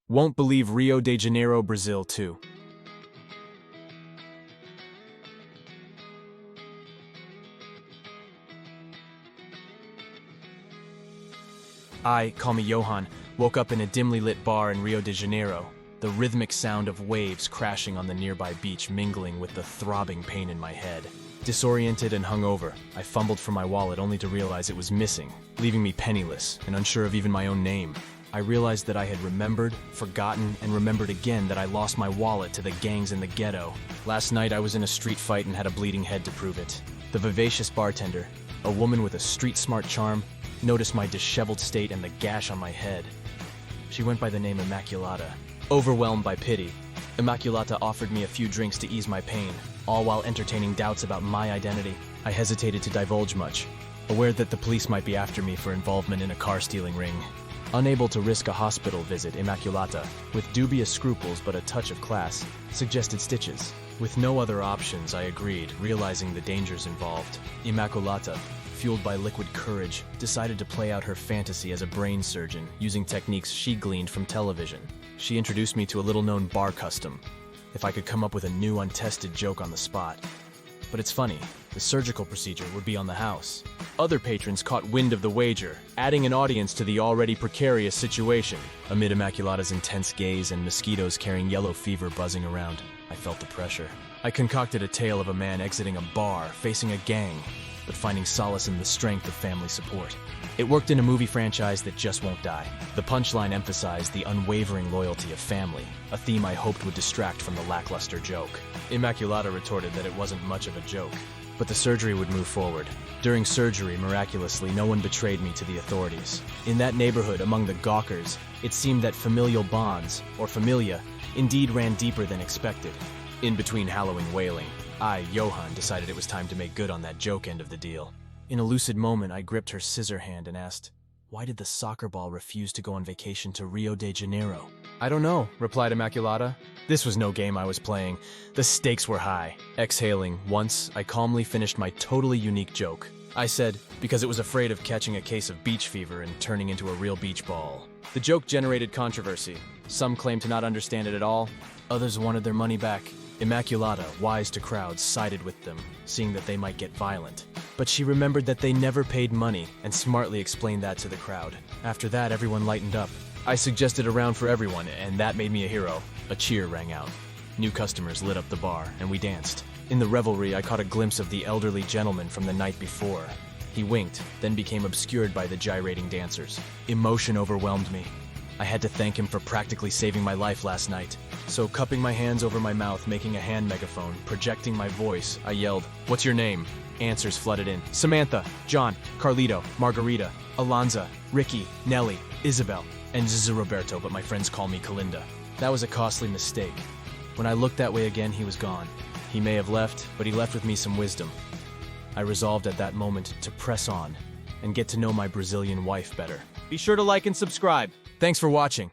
Won't believe Rio de Janeiro, Brazil, too. Call me Johan, woke up in a dimly lit bar in Rio de Janeiro, the rhythmic sound of waves crashing on the nearby beach mingling with the throbbing pain in my head. Disoriented and hungover, I fumbled for my wallet only to realize it was missing, leaving me penniless and unsure of even my own name. I realized that I had remembered, forgotten, and remembered again that I lost my wallet to the gangs in the ghetto. Last night I was in a street fight and had a bleeding head to prove it. The vivacious bartender, a woman with a street-smart charm, noticed my disheveled state and the gash on my head. She went by the name Immaculata. Overwhelmed by pity, Immaculata offered me a few drinks to ease my pain, all while entertaining doubts about my identity. I hesitated to divulge much, aware that the police might be after me for involvement in a car-stealing ring. Unable to risk a hospital visit, Immaculata, with dubious scruples but a touch of class, suggested stitches. With no other options, I agreed, realizing the dangers involved. Immaculata, fueled by liquid courage, decided to play out her fantasy as a brain surgeon, using techniques she gleaned from television. She introduced me to a little-known bar custom, if I could come up with a new, untested joke on the spot. But it's funny, the surgical procedure would be on the house. Other patrons caught wind of the wager, adding an audience to the already precarious situation. Amid Immaculata's intense gaze and mosquitoes carrying yellow fever buzzing around, I felt the pressure. I concocted a tale of a man exiting a bar, facing a gang, but finding solace in the strength of family support. It worked in a movie franchise that just won't die. The punchline emphasized the unwavering loyalty of family, a theme I hoped would distract from the lackluster joke. Immaculata retorted that it wasn't much of a joke, but the surgery would move forward. During surgery, miraculously, no one betrayed me to the authorities. In that neighborhood, among the gawkers, it seemed that familial bonds, or familia, indeed ran deeper than expected. In between hallowing wailing, I, Johan, decided it was time to make good on that joke end of the deal. In a lucid moment, I gripped her scissor hand and asked, "Why did the soccer ball refuse to go on vacation to Rio de Janeiro?" "I don't know," replied Immaculata. This was no game I was playing. The stakes were high. Exhaling once, I calmly finished my totally unique joke. I said, because it was afraid of catching a case of beach fever and turning into a real beach ball. The joke generated controversy. Some claimed to not understand it at all. Others wanted their money back. Immaculata, wise to crowds, sided with them, seeing that they might get violent. But she remembered that they never paid money and smartly explained that to the crowd. After that, everyone lightened up. I suggested a round for everyone, and that made me a hero. A cheer rang out. New customers lit up the bar, and we danced. In the revelry, I caught a glimpse of the elderly gentleman from the night before. He winked, then became obscured by the gyrating dancers. Emotion overwhelmed me. I had to thank him for practically saving my life last night. So, cupping my hands over my mouth, making a hand megaphone, projecting my voice, I yelled, "What's your name?" Answers flooded in. Samantha, John, Carlito, Margarita, Alonza, Ricky, Nellie, Isabel, and Roberto, but my friends call me Kalinda. That was a costly mistake. When I looked that way again, he was gone. He may have left, but he left with me some wisdom. I resolved at that moment to press on and get to know my Brazilian wife better. Be sure to like and subscribe. Thanks for watching.